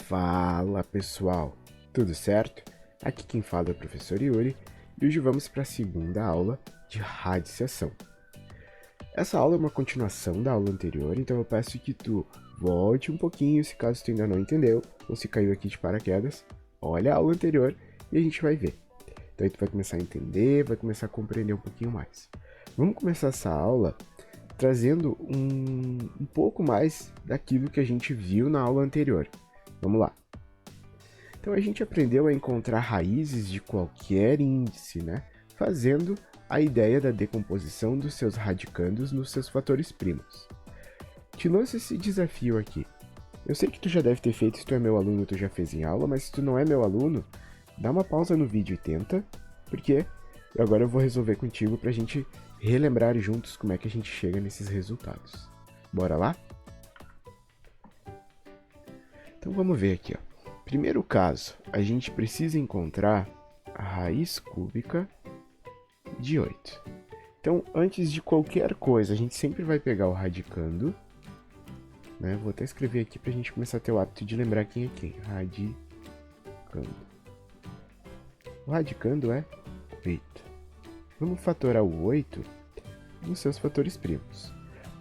Fala pessoal, tudo certo? Aqui quem fala é o professor Yuri e hoje vamos para a segunda aula de radiciação. Essa aula é uma continuação da aula anterior, então eu peço que tu volte um pouquinho se caso tu ainda não entendeu ou se caiu aqui de paraquedas, olha a aula anterior e a gente vai ver. Então aí tu vai começar a entender, vai começar a compreender um pouquinho mais. Vamos começar essa aula trazendo um pouco mais daquilo que a gente viu na aula anterior. Vamos lá. Então a gente aprendeu a encontrar raízes de qualquer índice, né? Fazendo a ideia da decomposição dos seus radicandos nos seus fatores primos. Te lanço esse desafio aqui. Eu sei que tu já deve ter feito, se tu é meu aluno, tu já fez em aula, mas se tu não é meu aluno, dá uma pausa no vídeo e tenta, porque agora eu vou resolver contigo pra gente relembrar juntos como é que a gente chega nesses resultados. Bora lá? Então vamos ver aqui, ó. Primeiro caso, a gente precisa encontrar a raiz cúbica de 8. Então, antes de qualquer coisa, a gente sempre vai pegar o radicando, né? Vou até escrever aqui pra gente começar a ter o hábito de lembrar quem é quem. Radicando. O radicando é 8. Vamos fatorar o 8 nos seus fatores primos.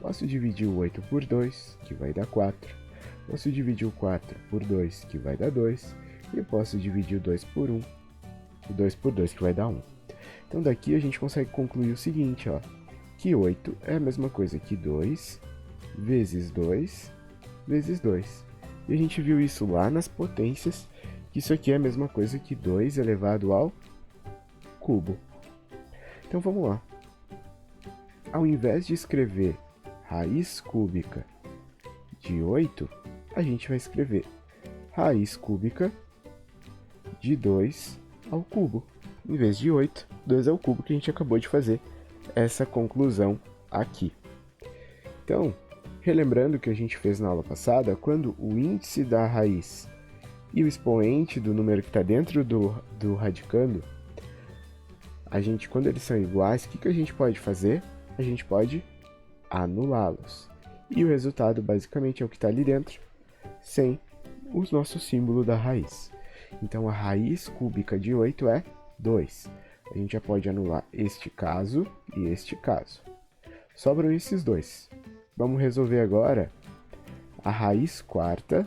Posso dividir o 8 por 2, que vai dar 4. Posso dividir o 4 por 2, que vai dar 2. E eu posso dividir o 2 por 1, o 2 por 2, que vai dar 1. Então daqui a gente consegue concluir o seguinte, ó, que 8 é a mesma coisa que 2 vezes 2 vezes 2. E a gente viu isso lá nas potências, que isso aqui é a mesma coisa que 2 elevado ao cubo. Então vamos lá. Ao invés de escrever raiz cúbica de 8, a gente vai escrever raiz cúbica de 2 ao cubo. Em vez de 8, 2 ao cubo, que a gente acabou de fazer essa conclusão aqui. Então, relembrando o que a gente fez na aula passada, quando o índice da raiz e o expoente do número que está dentro do radicando, quando eles são iguais, o que a gente pode fazer? A gente pode anulá-los. E o resultado basicamente é o que está ali dentro, sem o nosso símbolo da raiz. Então a raiz cúbica de 8 é 2. A gente já pode anular este caso e este caso. Sobram esses dois. Vamos resolver agora a raiz quarta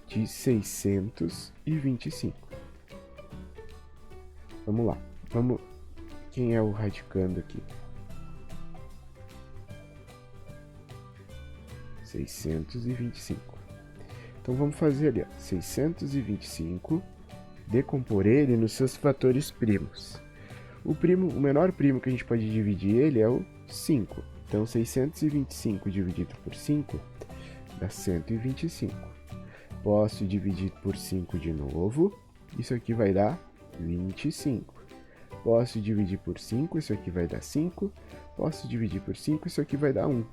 de 625. Vamos lá. Quem é o radicando aqui? 625. Então vamos fazer ali, ó, 625, decompor ele nos seus fatores primos. O menor primo que a gente pode dividir ele é o 5. Então 625 dividido por 5 dá 125. Posso dividir por 5 de novo, isso aqui vai dar 25. Posso dividir por 5, isso aqui vai dar 5. Posso dividir por 5, isso aqui vai dar 1.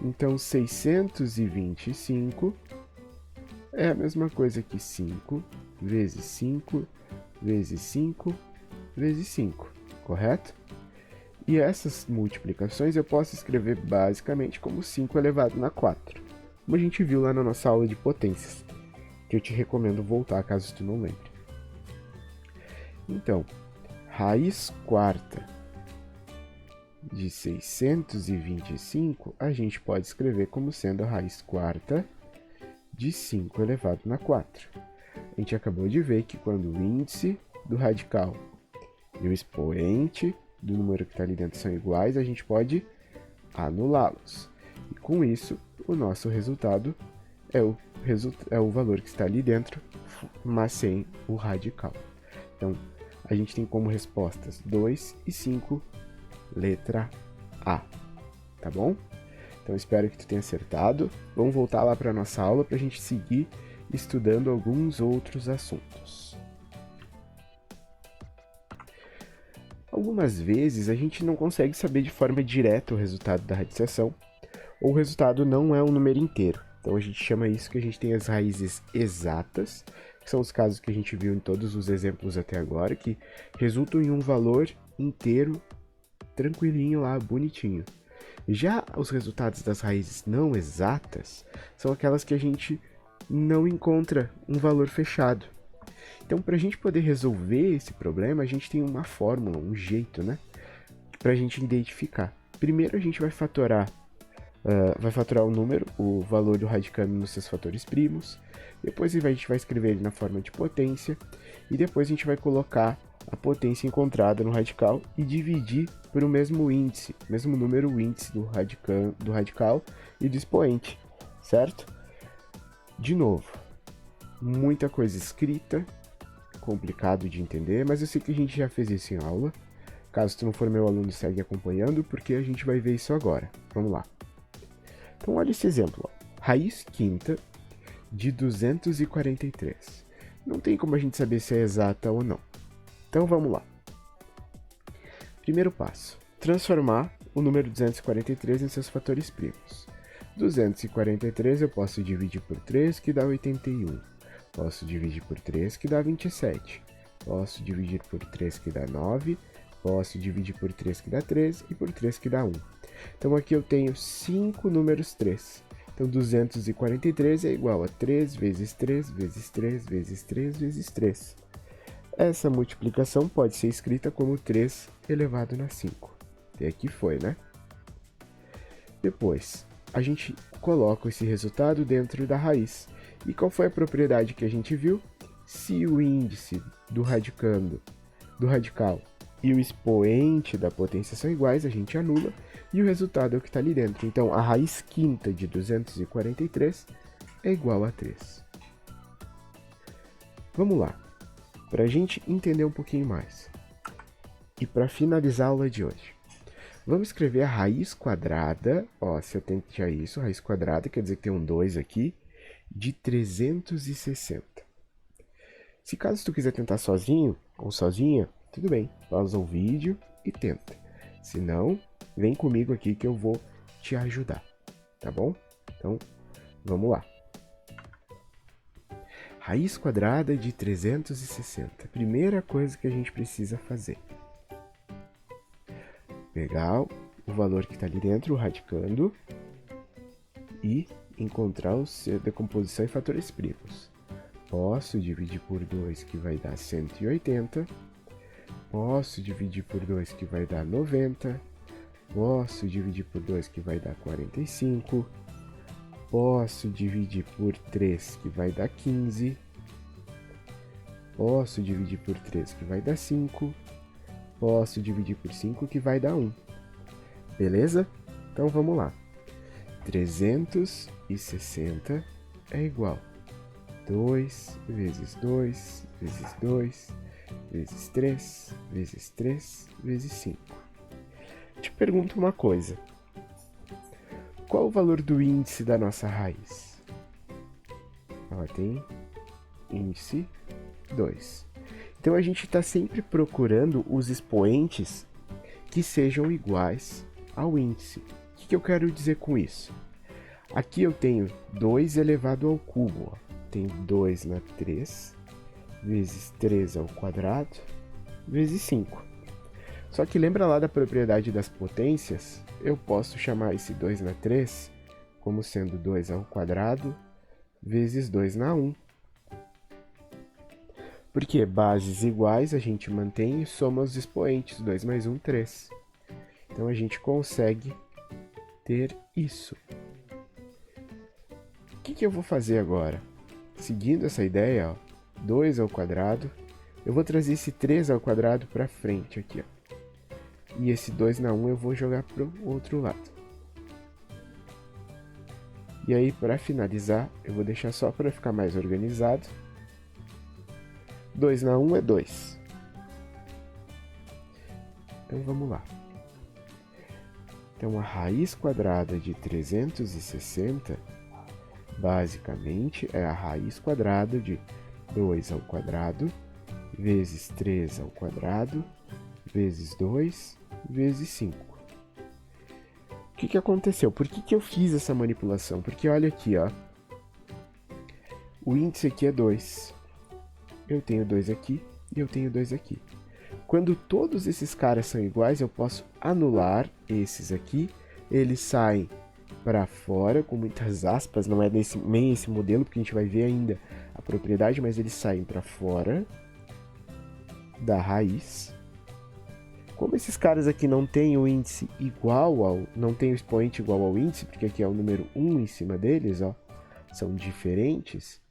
Então, 625 é a mesma coisa que 5 vezes 5 vezes 5 vezes 5, correto? E essas multiplicações eu posso escrever basicamente como 5 elevado na 4, como a gente viu lá na nossa aula de potências, que eu te recomendo voltar caso tu não lembre. Então, raiz quarta de 625, a gente pode escrever como sendo a raiz quarta de 5 elevado na 4. A gente acabou de ver que quando o índice do radical e o expoente do número que está ali dentro são iguais, a gente pode anulá-los. E com isso, o nosso resultado é o valor que está ali dentro, mas sem o radical. Então, a gente tem como respostas 2 e 5, letra A, tá bom? Então espero que tu tenha acertado. Vamos voltar lá para a nossa aula para a gente seguir estudando alguns outros assuntos. Algumas vezes a gente não consegue saber de forma direta o resultado da radiciação, ou o resultado não é um número inteiro. Então a gente chama isso que a gente tem as raízes exatas, que são os casos que a gente viu em todos os exemplos até agora, que resultam em um valor inteiro tranquilinho lá, bonitinho. Já os resultados das raízes não exatas são aquelas que a gente não encontra um valor fechado. Então, para a gente poder resolver esse problema, a gente tem uma fórmula, um jeito, né? Para a gente identificar. Primeiro, a gente vai fatorar o número, o valor do radicando nos seus fatores primos. Depois a gente vai escrever ele na forma de potência. E depois a gente vai colocar a potência encontrada no radical e dividir por o mesmo índice, mesmo número, o índice do radical e do expoente, certo? De novo, muita coisa escrita, complicado de entender, mas eu sei que a gente já fez isso em aula. Caso tu não for meu aluno, segue acompanhando, porque a gente vai ver isso agora. Vamos lá. Então, olha esse exemplo. Ó. Raiz quinta de 243. Não tem como a gente saber se é exata ou não. Então, vamos lá. Primeiro passo. Transformar o número 243 em seus fatores primos. 243 eu posso dividir por 3, que dá 81. Posso dividir por 3, que dá 27. Posso dividir por 3, que dá 9. Posso dividir por 3, que dá 3. E por 3, que dá 1. Então, aqui eu tenho 5 números 3. Então, 243 é igual a 3 vezes 3 vezes 3 vezes 3 vezes 3. Essa multiplicação pode ser escrita como 3 elevado na 5. Até aqui foi, né? Depois, a gente coloca esse resultado dentro da raiz. E qual foi a propriedade que a gente viu? Se o índice do radical e o expoente da potência são iguais, a gente anula e o resultado é o que está ali dentro. Então, a raiz quinta de 243 é igual a 3. Vamos lá, para a gente entender um pouquinho mais. E para finalizar a aula de hoje, vamos escrever a raiz quadrada, ó, se atente a isso, raiz quadrada quer dizer que tem um 2 aqui, de 360. Se caso tu quiser tentar sozinho ou sozinha, tudo bem, pausa o vídeo e tenta. Se não, vem comigo aqui que eu vou te ajudar, tá bom? Então, vamos lá. Raiz quadrada de 360. Primeira coisa que a gente precisa fazer. Pegar o valor que está ali dentro, o radicando, e encontrar a decomposição em fatores primos. Posso dividir por 2, que vai dar 180. Posso dividir por 2, que vai dar 90. Posso dividir por 2, que vai dar 45. Posso dividir por 3, que vai dar 15. Posso dividir por 3, que vai dar 5. Posso dividir por 5, que vai dar 1. Beleza? Então vamos lá. 360 é igual a 2 vezes 2 vezes 2 vezes 3 vezes 3 vezes 5. Te pergunto uma coisa. Qual o valor do índice da nossa raiz? Ela tem índice 2. Então a gente está sempre procurando os expoentes que sejam iguais ao índice. O que eu quero dizer com isso? Aqui eu tenho 2 elevado ao cubo. Ó. Tenho 2 na 3, vezes 3 ao quadrado, vezes 5. Só que lembra lá da propriedade das potências? Eu posso chamar esse 2 na 3 como sendo 2 ao quadrado, vezes 2 na 1. Porque bases iguais a gente mantém e soma os expoentes. 2 mais 1, 3. Então a gente consegue ter isso. O que eu vou fazer agora? Seguindo essa ideia, ó, 2 ao quadrado, eu vou trazer esse 3 ao quadrado para frente aqui, ó. E esse 2 na 1 eu vou jogar para o outro lado. E aí, para finalizar, eu vou deixar só para ficar mais organizado. 2 na 1 é 2. Então, vamos lá. Então, a raiz quadrada de 360, basicamente, é a raiz quadrada de 2 ao quadrado, vezes 3 ao quadrado, vezes 2, vezes 5. O que aconteceu? Por que eu fiz essa manipulação? Porque olha aqui, ó. O índice aqui é 2. Eu tenho 2 aqui e eu tenho 2 aqui. Quando todos esses caras são iguais, eu posso anular esses aqui eles saem para fora, com muitas aspas, não é nem esse modelo, porque a gente vai ver ainda a propriedade, mas eles saem para fora da raiz. Como esses caras aqui não têm o índice não tem o expoente igual ao índice, porque aqui é o número 1 em cima deles, ó, são diferentes,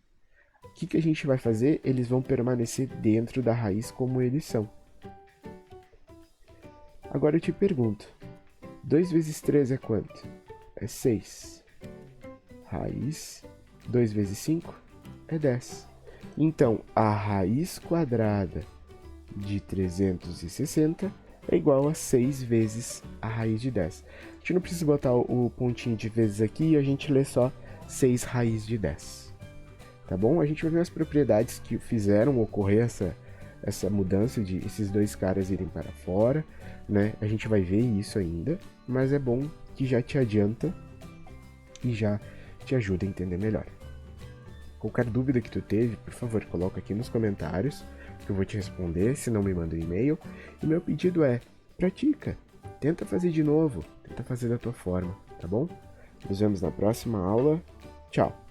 o que a gente vai fazer? Eles vão permanecer dentro da raiz como eles são. Agora eu te pergunto, 2 vezes 3 é quanto? É 6. Raiz 2 vezes 5 é 10. Então, a raiz quadrada de 360 é igual a 6 vezes a raiz de 10. A gente não precisa botar o pontinho de vezes aqui e a gente lê só 6 raiz de 10. Tá bom? A gente vai ver as propriedades que fizeram ocorrer essa mudança de esses dois caras irem para fora, né? A gente vai ver isso ainda, mas é bom que já te adianta e já te ajuda a entender melhor. Qualquer dúvida que tu teve, por favor, coloca aqui nos comentários, que eu vou te responder, se não me manda um e-mail. E meu pedido é, pratica, tenta fazer de novo, tenta fazer da tua forma, tá bom? Nos vemos na próxima aula. Tchau!